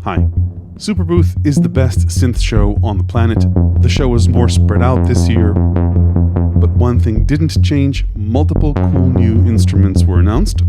Hi. Superbooth is the best synth show on the planet. The show is more spread out this year, but one thing didn't change. Multiple cool new instruments were announced.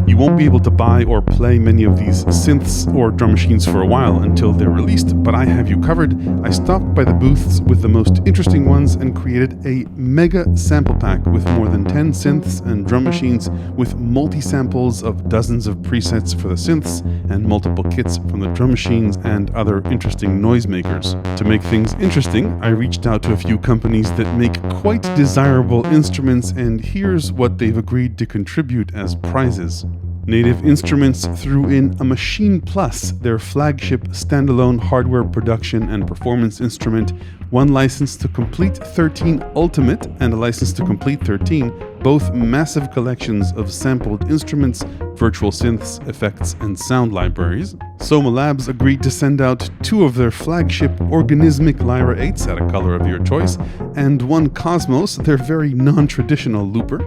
You won't be able to buy or play many of these synths or drum machines for a while until they're released, but I have you covered. I stopped by the booths with the most interesting ones and created a mega sample pack with more than 10 synths and drum machines with multi-samples of dozens of presets for the synths and multiple kits from the drum machines and other interesting noisemakers. To make things interesting, I reached out to a few companies that make quite desirable instruments, and here's what they've agreed to contribute as prizes. Native Instruments threw in a Machine Plus, their flagship standalone hardware production and performance instrument, one license to Complete 13 Ultimate and a license to Complete 13, both massive collections of sampled instruments, virtual synths, effects, and sound libraries. Soma Labs agreed to send out 2 of their flagship Organismic Lyra 8s at a color of your choice, and one Osmose, their very non-traditional looper.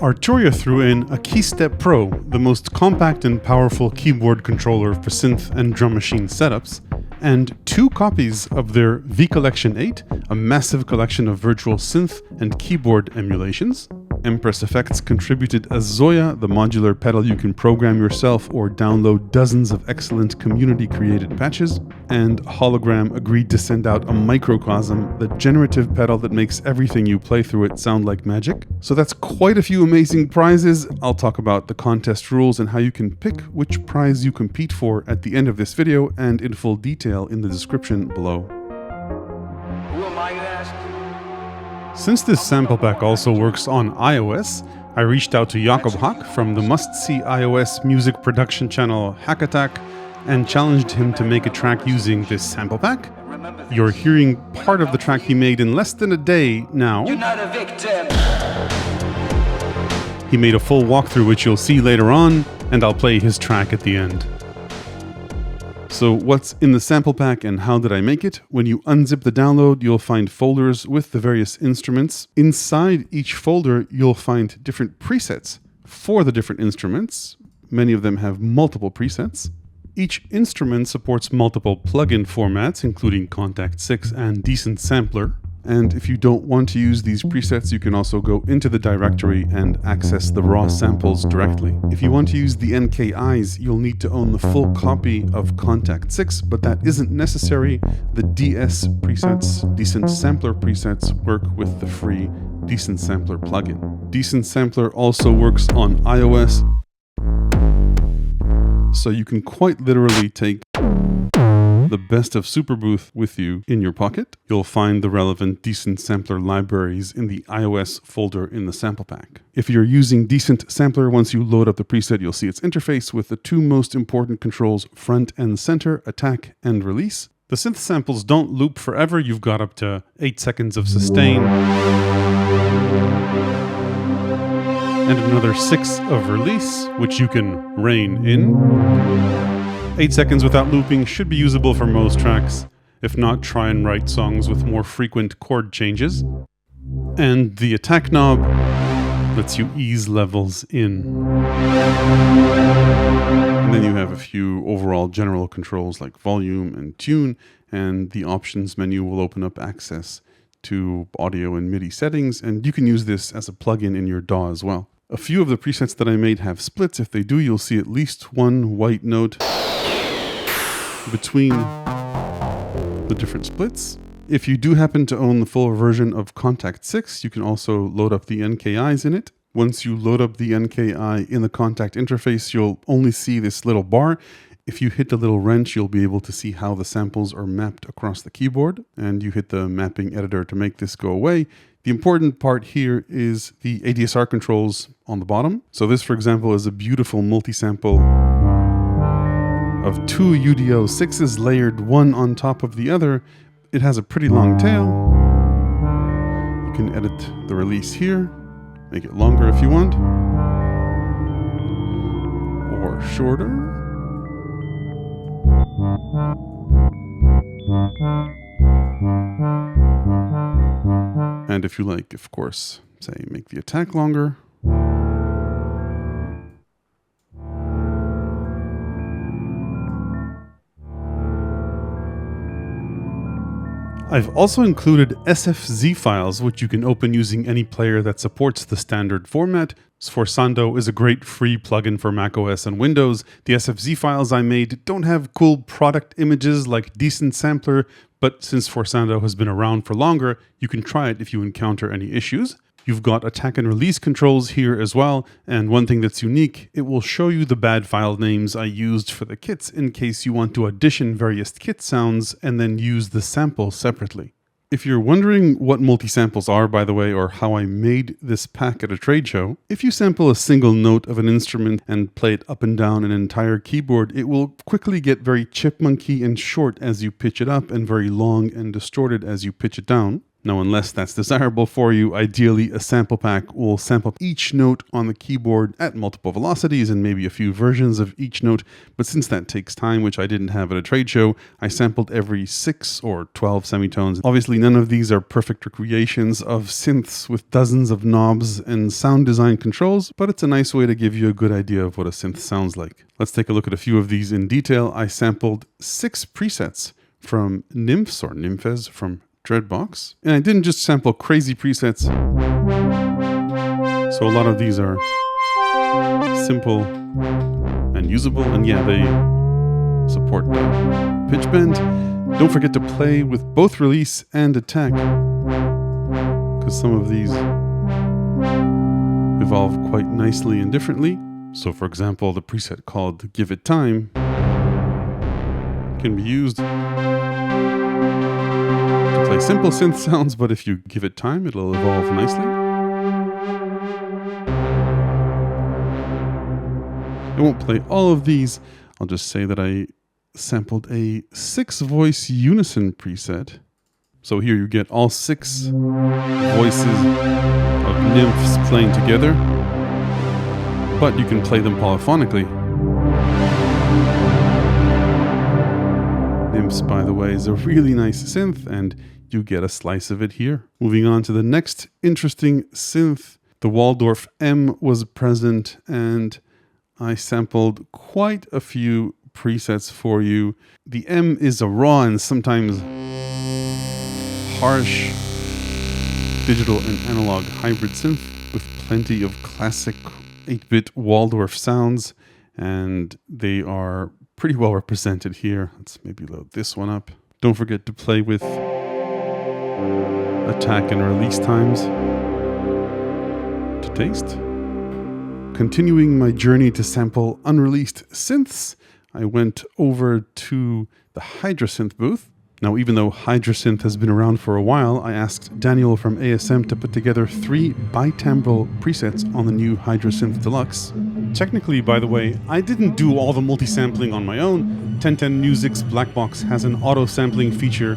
Arturia threw in a KeyStep Pro, the most compact and powerful keyboard controller for synth and drum machine setups, and 2 copies of their V-Collection 8, a massive collection of virtual synth and keyboard emulations. Empress Effects contributed a Zoya, the modular pedal you can program yourself or download dozens of excellent community-created patches. And Hologram agreed to send out a Microcosm, the generative pedal that makes everything you play through it sound like magic. So that's quite a few amazing prizes. I'll talk about the contest rules and how you can pick which prize you compete for at the end of this video and in full detail in the description below. Who am I, you ask? Since this sample pack also works on iOS, I reached out to Jakob from the must-see iOS music production channel attaQ and challenged him to make a track using this sample pack. You're hearing part of the track he made in less than a day now. You're not a victim. He made a full walkthrough which you'll see later on, and I'll play his track at the end. So what's in the sample pack and how did I make it? When you unzip the download, you'll find folders with the various instruments. Inside each folder, you'll find different presets for the different instruments. Many of them have multiple presets. Each instrument supports multiple plugin formats, including Kontakt 6 and Decent Sampler. And if you don't want to use these presets, you can also go into the directory and access the raw samples directly. If you want to use the NKIs, you'll need to own the full copy of Kontakt 6, but that isn't necessary. The DS presets, Decent Sampler presets, work with the free Decent Sampler plugin. Decent Sampler also works on iOS, so you can quite literally take the best of Superbooth with you in your pocket. You'll find the relevant Decent Sampler libraries in the iOS folder in the sample pack. If you're using Decent Sampler, once you load up the preset, you'll see its interface with the 2 most important controls, front and center, attaQ and release. The synth samples don't loop forever. You've got up to 8 seconds of sustain and another 6 of release, which you can rein in. 8 seconds without looping should be usable for most tracks. If not, try and write songs with more frequent chord changes. And the attaQ knob lets you ease levels in. And then you have a few overall general controls like volume and tune, and the options menu will open up access to audio and MIDI settings, and you can use this as a plugin in your DAW as well. A few of the presets that I made have splits. If they do, you'll see at least one white note between the different splits. If you do happen to own the full version of Kontakt 6, you can also load up the NKIs in it. Once you load up the NKI in the Kontakt interface, you'll only see this little bar. If you hit the little wrench, you'll be able to see how the samples are mapped across the keyboard, and you hit the mapping editor to make this go away. The important part here is the ADSR controls on the bottom. So this, for example, is a beautiful multi-sample of 2 UDO 6s layered one on top of the other. It has a pretty long tail. You can edit the release here, make it longer if you want, or shorter. And if you like, of course, say make the attaQ longer. I've also included SFZ files, which you can open using any player that supports the standard format. Sforzando is a great free plugin for macOS and Windows. The SFZ files I made don't have cool product images like Decent Sampler, but since Sforzando has been around for longer, you can try it if you encounter any issues. You've got attaQ and release controls here as well, and one thing that's unique, it will show you the bad file names I used for the kits in case you want to audition various kit sounds and then use the sample separately. If you're wondering what multi-samples are, by the way, or how I made this pack at a trade show, if you sample a single note of an instrument and play it up and down an entire keyboard, it will quickly get very chipmunky and short as you pitch it up and very long and distorted as you pitch it down. Now, unless that's desirable for you, ideally a sample pack will sample each note on the keyboard at multiple velocities and maybe a few versions of each note. But since that takes time, which I didn't have at a trade show, I sampled every 6 or 12 semitones. Obviously, none of these are perfect recreations of synths with dozens of knobs and sound design controls, but it's a nice way to give you a good idea of what a synth sounds like. Let's take a look at a few of these in detail. I sampled 6 presets from Nymphes or Nymphes from Dreadbox. And I didn't just sample crazy presets. So a lot of these are simple and usable. And yeah, they support pitch bend. Don't forget to play with both release and attaQ, because some of these evolve quite nicely and differently. So for example, the preset called Give It Time can be used play simple synth sounds, but if you give it time, it'll evolve nicely. I won't play all of these. I'll just say that I sampled a 6-voice Unison preset. So here you get all 6 voices of Nymphes playing together, but you can play them polyphonically. Nymphes, by the way, is a really nice synth, and you get a slice of it here. Moving on to the next interesting synth, the Waldorf M was present, and I sampled quite a few presets for you. The M is a raw and sometimes harsh digital and analog hybrid synth with plenty of classic 8-bit Waldorf sounds, and they are pretty well represented here. Let's maybe load this one up. Don't forget to play with attaQ and release times to taste. Continuing my journey to sample unreleased synths, I went over to the Hydrasynth booth. Now, even though Hydrasynth has been around for a while, I asked Daniel from ASM to put together 3 Bi-timbral presets on the new Hydra Deluxe. Technically, by the way, I didn't do all the multi-sampling on my own. 1010 Music's Black Box has an auto-sampling feature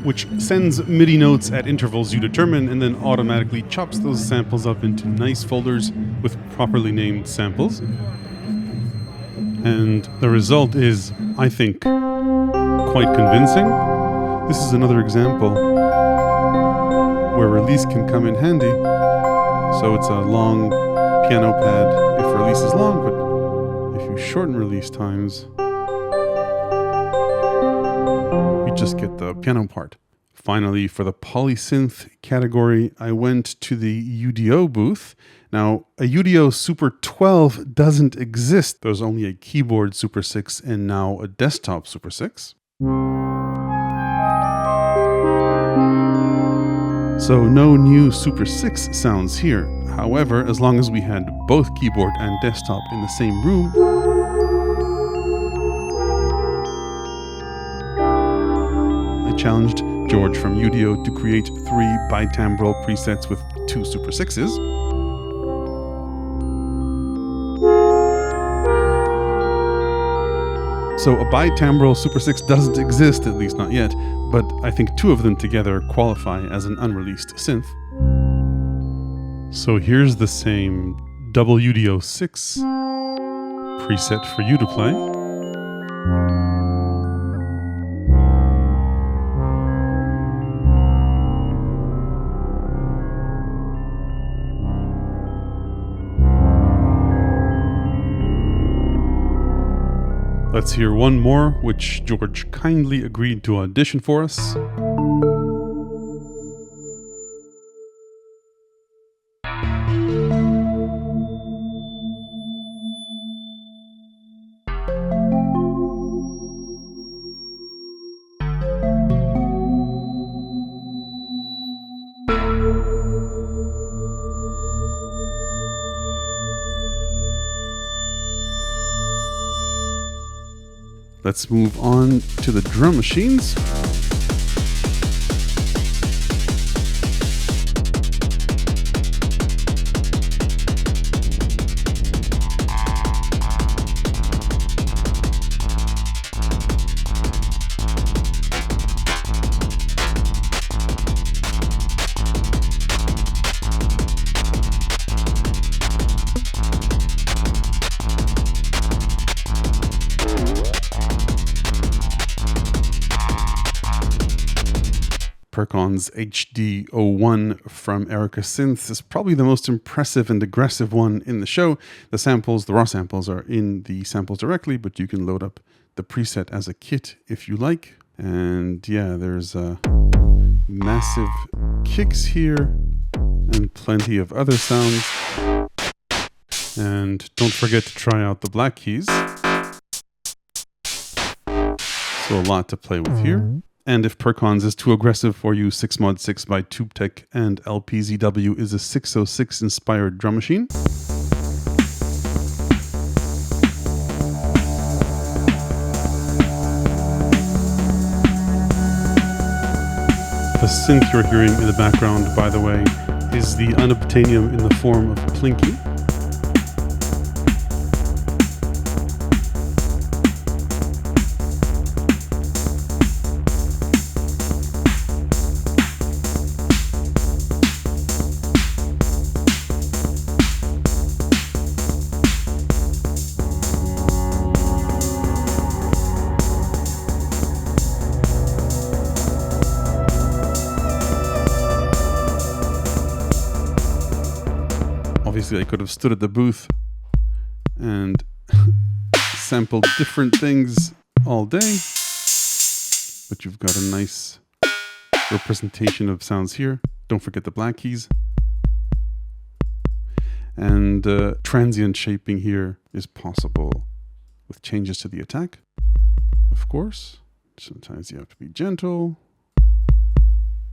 which sends MIDI notes at intervals you determine and then automatically chops those samples up into nice folders with properly named samples. And the result is, I think, quite convincing. This is another example where release can come in handy. So it's a long piano pad if release is long, but if you shorten release times, you just get the piano part. Finally, for the polysynth category, I went to the UDO booth. Now, a UDO Super 12 doesn't exist. There's only a keyboard Super 6 and now a desktop Super 6. So no new Super 6 sounds here. However, as long as we had both keyboard and desktop in the same room, I challenged George from UDO to create 3 Bi-timbral presets with 2 Super 6s. So a Bi-timbral Super 6 doesn't exist, at least not yet, but I think 2 of them together qualify as an unreleased synth. So here's the same WDO 6 preset for you to play. Let's hear one more, which George kindly agreed to audition for us. Let's move on to the drum machines. Perkons HD-01 from Erica Synths is probably the most impressive and aggressive one in the show. The samples, the raw samples, are in the samples directly, but you can load up the preset as a kit if you like. And yeah, there's massive kicks here and plenty of other sounds. And don't forget to try out the black keys. So a lot to play with here. And if Perkons is too aggressive for you, 6mod 6 by Tubetech and LPZW is a 606 inspired drum machine. The synth you're hearing in the background, by the way, is the unobtainium in the form of Plinky. Obviously, I could have stood at the booth and sampled different things all day, but you've got a nice representation of sounds here. Don't forget the black keys. And transient shaping here is possible with changes to the attaQ, of course. Sometimes you have to be gentle.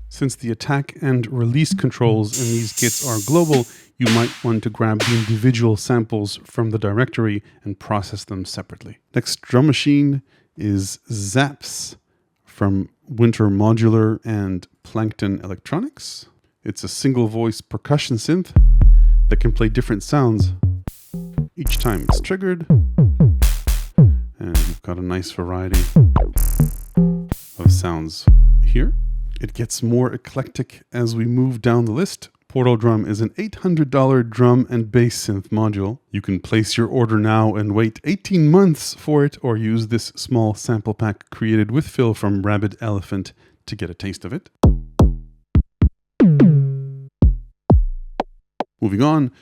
Since the attaQ and release controls in these kits are global, you might want to grab the individual samples from the directory and process them separately. Next drum machine is Zaps from Winter Modular and Plankton Electronics. It's a single voice percussion synth that can play different sounds each time it's triggered. And you've got a nice variety of sounds here. It gets more eclectic as we move down the list. Portal Drum is an $800 drum and bass synth module. You can place your order now and wait 18 months for it, or use this small sample pack created with Phil from Rabid Elephant to get a taste of it. Moving on,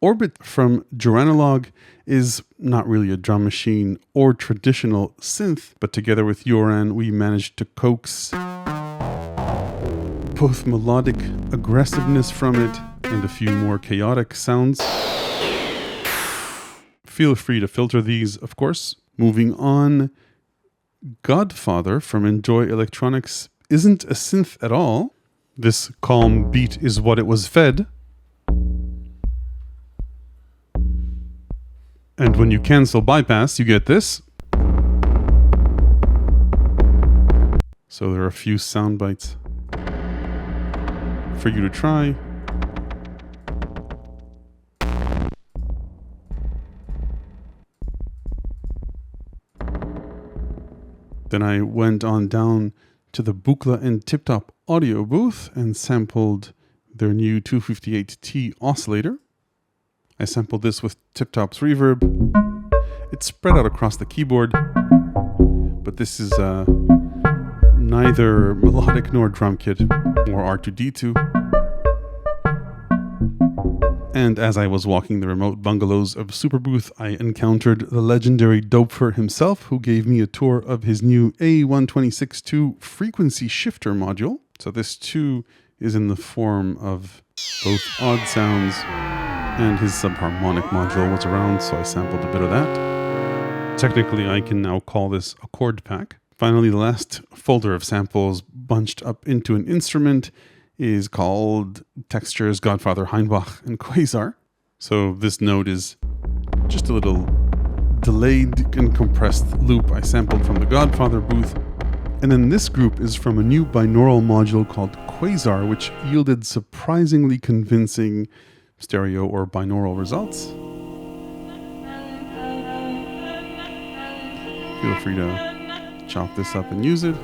Orbit from Geranalog is not really a drum machine or traditional synth, but together with Yoran, we managed to coax both melodic aggressiveness from it and a few more chaotic sounds. Feel free to filter these, of course. Moving on, Godfather from Enjoy Electronics isn't a synth at all. This calm beat is what it was fed. And when you cancel bypass, you get this. So there are a few sound bites for you to try. Then I went on down to the Buchla and Tiptop audio booth and sampled their new 258T oscillator. I sampled this with Tiptop's reverb. It's spread out across the keyboard, but this is neither melodic nor drum kit, or R2D2. And as I was walking the remote bungalows of Superbooth, I encountered the legendary Doepfer himself, who gave me a tour of his new A126.2 frequency shifter module. So this too is in the form of both odd sounds, and his subharmonic module was around, so I sampled a bit of that. Technically, I can now call this a chord pack. Finally, the last folder of samples bunched up into an instrument is called Textures, Godfather, Hainbach, and Quasar. So this node is just a little delayed and compressed loop I sampled from the Godfather booth. And then this group is from a new binaural module called Quasar, which yielded surprisingly convincing stereo or binaural results. Feel free to chop this up and use it.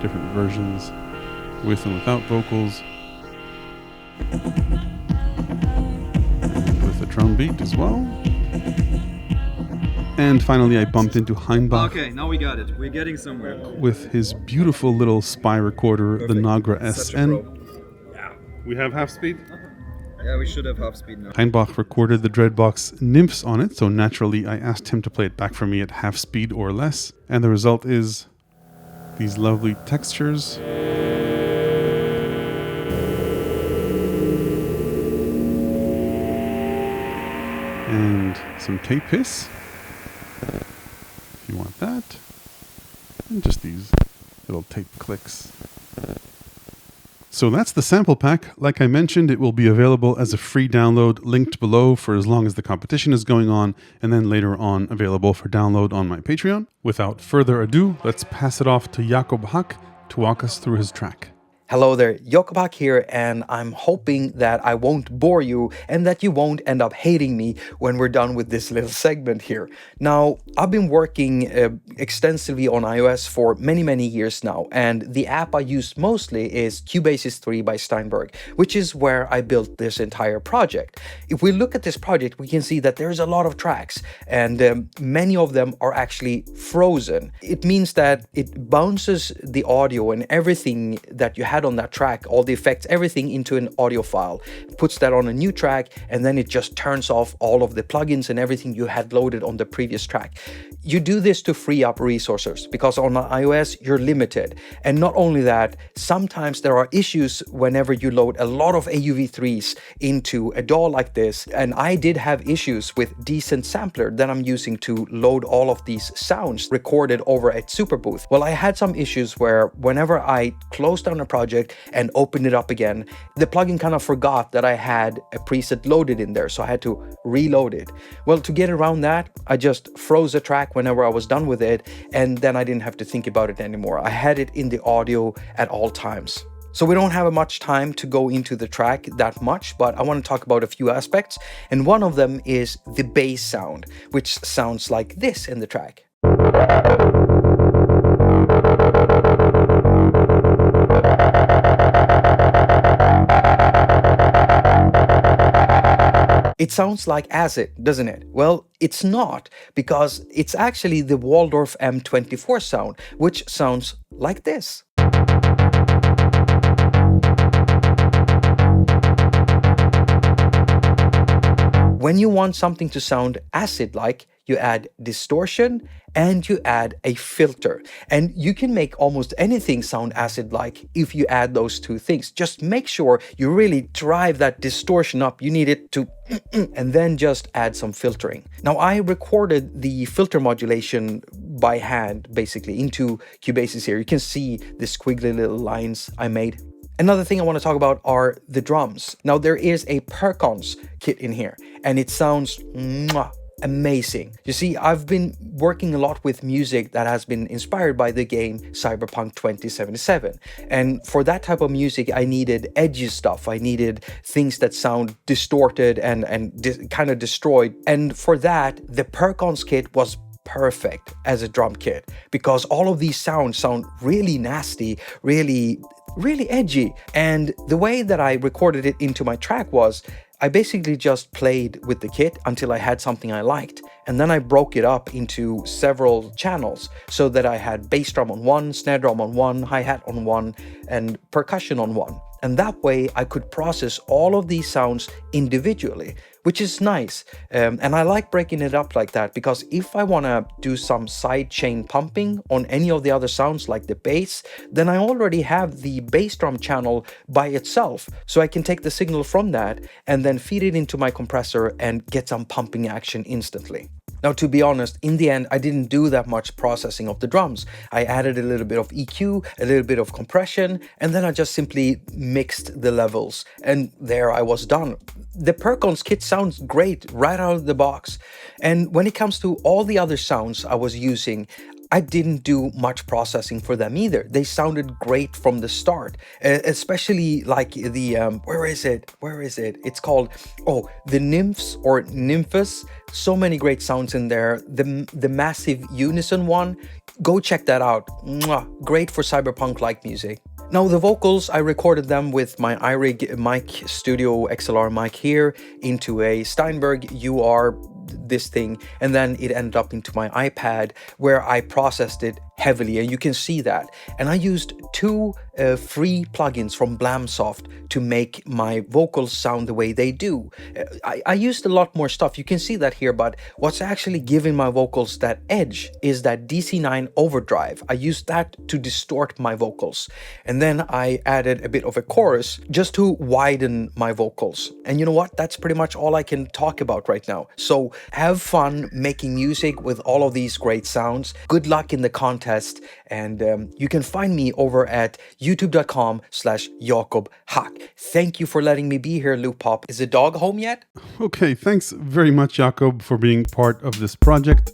Different versions with and without vocals. With a drum beat as well. And finally I bumped into Hainbach. Okay, now we got it. We're getting somewhere. With his beautiful little spy recorder, Perfect. the Nagra Such a SN. pro. Yeah. We have half speed. Yeah, we should have half speed now. Hainbach recorded the Dreadbox Nymphes on it, so naturally I asked him to play it back for me at half speed or less. And the result is these lovely textures. And some tape hiss, if you want that. And just these little tape clicks. So that's the sample pack. Like I mentioned, it will be available as a free download linked below for as long as the competition is going on, and then later on available for download on my Patreon. Without further ado, let's pass it off to Jakob to walk us through his track. Hello there, Jakob here, and I'm hoping that I won't bore you and that you won't end up hating me when we're done with this little segment here. Now, I've been working extensively on iOS for many years now, and the app I use mostly is Cubasis 3 by Steinberg, which is where I built this entire project. If we look at this project, we can see that there's a lot of tracks, and many of them are actually frozen. It means that it bounces the audio and everything that you have on that track, all the effects, everything into an audio file, puts that on a new track, and then it just turns off all of the plugins and everything you had loaded on the previous track. You do this to free up resources because on iOS you're limited. And not only that, sometimes there are issues whenever you load a lot of AUV3s into a DAW like this. And I did have issues with Decent Sampler that I'm using to load all of these sounds recorded over at Superbooth. Well, I had some issues where whenever I closed down a project and opened it up again, the plugin kind of forgot that I had a preset loaded in there, so I had to reload it. Well, to get around that, I just froze a track whenever I was done with it, and then I didn't have to think about it anymore. I had it in the audio at all times. So we don't have much time to go into the track that much, but I want to talk about a few aspects, and one of them is the bass sound, which sounds like this in the track. It sounds like acid, doesn't it? Well, it's not, because it's actually the Waldorf M24 sound, which sounds like this. When you want something to sound acid-like, you add distortion and you add a filter. And you can make almost anything sound acid-like if you add those two things. Just make sure you really drive that distortion up. You need it to and then just add some filtering. Now, I recorded the filter modulation by hand, basically, into Cubasis here. You can see the squiggly little lines I made. Another thing I want to talk about are the drums. Now, there is a Perkons kit in here, and it sounds amazing. You see, I've been working a lot with music that has been inspired by the game Cyberpunk 2077. And for that type of music, I needed edgy stuff. I needed things that sound distorted and kind of destroyed. And for that, the Perkons kit was perfect as a drum kit, because all of these sounds sound really nasty, really edgy. And the way that I recorded it into my track was I basically just played with the kit until I had something I liked, and then I broke it up into several channels so that I had bass drum on one, snare drum on one, hi-hat on one, and percussion on one. And that way I could process all of these sounds individually, which is nice. And I like breaking it up like that, because if I want to do some side chain pumping on any of the other sounds like the bass, then I already have the bass drum channel by itself. So I can take the signal from that and then feed it into my compressor and get some pumping action instantly. Now, to be honest, in the end, I didn't do that much processing of the drums. I added a little bit of EQ, a little bit of compression, and then I just simply mixed the levels. And there I was done. The Perkons kit sounds great right out of the box. And when it comes to all the other sounds I was using, I didn't do much processing for them either. They sounded great from the start, especially like the, where is it? It's called, the Nymphs or Nymphes. So many great sounds in there. The massive Unison one, go check that out. Mwah, great for cyberpunk-like music. Now the vocals, I recorded them with my iRig mic, Studio XLR mic here, into a Steinberg UR this thing, and then it ended up into my iPad where I processed it heavily, and you can see that. And I used two free plugins from Blamsoft to make my vocals sound the way they do. I used a lot more stuff, you can see that here, but what's actually giving my vocals that edge is that DC9 overdrive. I used that to distort my vocals, and then I added a bit of a chorus just to widen my vocals. And you know what, that's pretty much all I can talk about right now. So have fun making music with all of these great sounds. Good luck in the contest, and you can find me over at youtube.com/Jakob Hack. Thank you for letting me be here, Loop Pop. Is the dog home yet? Okay, thanks very much, Jakob, for being part of this project.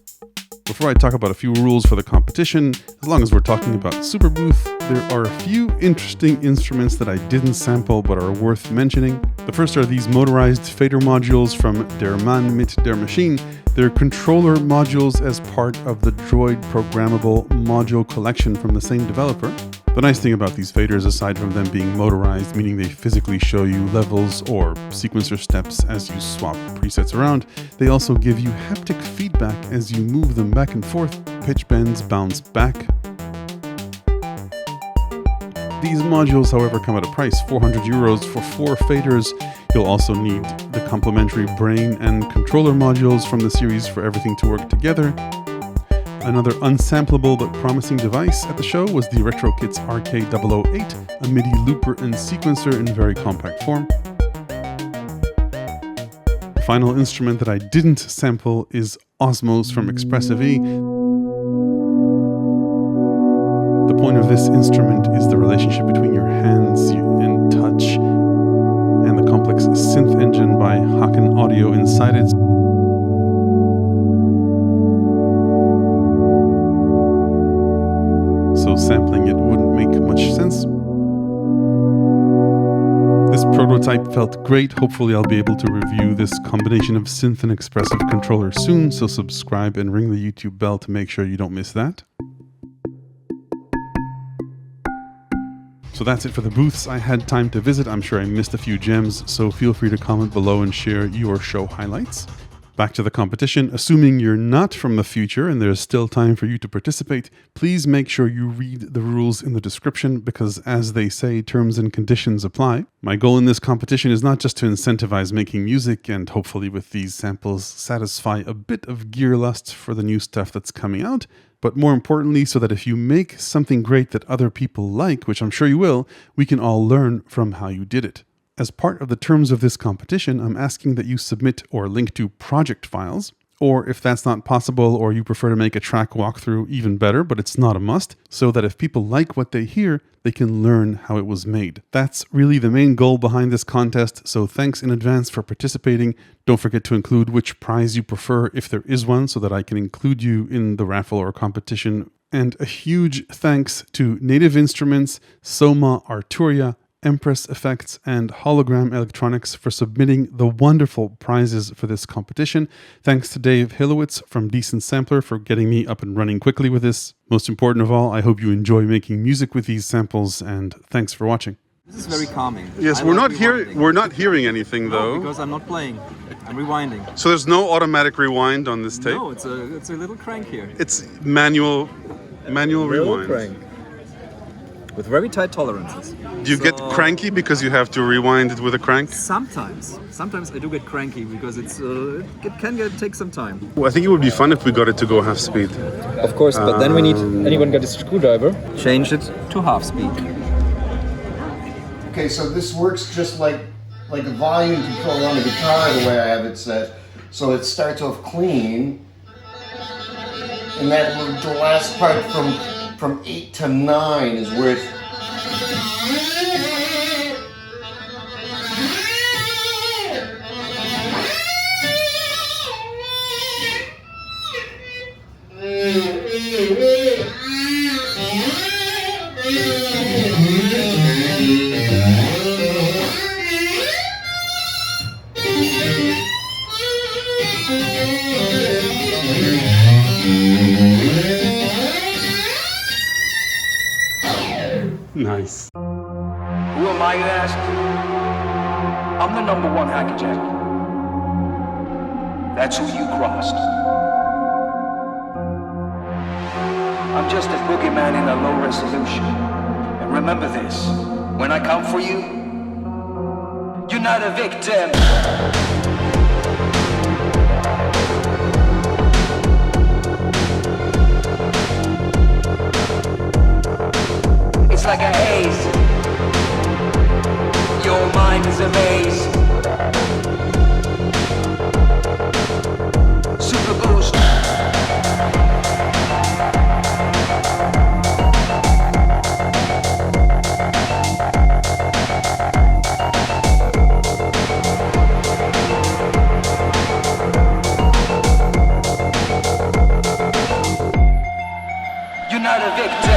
Before I talk about a few rules for the competition, as long as we're talking about Superbooth, there are a few interesting instruments that I didn't sample but are worth mentioning. The first are these motorized fader modules from Der Mann mit der Maschine. They're controller modules as part of the Droid programmable module collection from the same developer. The nice thing about these faders, aside from them being motorized, meaning they physically show you levels or sequencer steps as you swap presets around, they also give you haptic feedback as you move them back and forth. Pitch bends bounce back. These modules, however, come at a price, 400 euros for 4 faders. You'll also need the complementary brain and controller modules from the series for everything to work together. Another unsamplable but promising device at the show was the RetroKits RK-008, a MIDI looper and sequencer in very compact form. The final instrument that I didn't sample is Osmose from Expressive E. The point of this instrument is the relationship between your hands and touch and the complex synth engine by Haken Audio inside it. So sampling it wouldn't make much sense. This prototype felt great. Hopefully I'll be able to review this combination of synth and expressive controller soon, so subscribe and ring the YouTube bell to make sure you don't miss that. So that's it for the booths I had time to visit. I'm sure I missed a few gems, so feel free to comment below and share your show highlights. Back to the competition. Assuming you're not from the future and there's still time for you to participate, please make sure you read the rules in the description because, as they say, terms and conditions apply. My goal in this competition is not just to incentivize making music and hopefully with these samples satisfy a bit of gear lust for the new stuff that's coming out, but more importantly so that if you make something great that other people like, which I'm sure you will, we can all learn from how you did it. As part of the terms of this competition, I'm asking that you submit or link to project files, or if that's not possible or you prefer to make a track walkthrough, even better, but it's not a must, so that if people like what they hear, they can learn how it was made. That's really the main goal behind this contest, so thanks in advance for participating. Don't forget to include which prize you prefer if there is one, so that I can include you in the raffle or competition. And a huge thanks to Native Instruments, Soma Arturia, Empress Effects, and Hologram Electronics for submitting the wonderful prizes for this competition. Thanks to Dave Hilowitz from Decent Sampler for getting me up and running quickly with this. Most important of all, I hope you enjoy making music with these samples, and thanks for watching. This is very calming. Yes, I we're like not hearing anything though. No, because I'm not playing. I'm rewinding. So there's no automatic rewind on this tape? No, it's a little crank here. It's manual rewind. Crank. With very tight tolerances. Do you get cranky because you have to rewind it with a crank? Sometimes I do get cranky because it can take some time. Well, I think it would be fun if we got it to go half speed. Of course, but then we need. Anyone got a screwdriver? Change it to half speed. Okay, so this works just like a volume control on the guitar, the way I have it set. So it starts off clean, and that the last part from 8 to 9 is where it's. Nice. Who am I, you ask? I'm the #1 hackerjack. That's who you crossed. I'm just a boogeyman in a low resolution. And remember this, when I come for you, you're not a victim. It's like a haze. Your mind is a maze. Superboost. You're not a victim.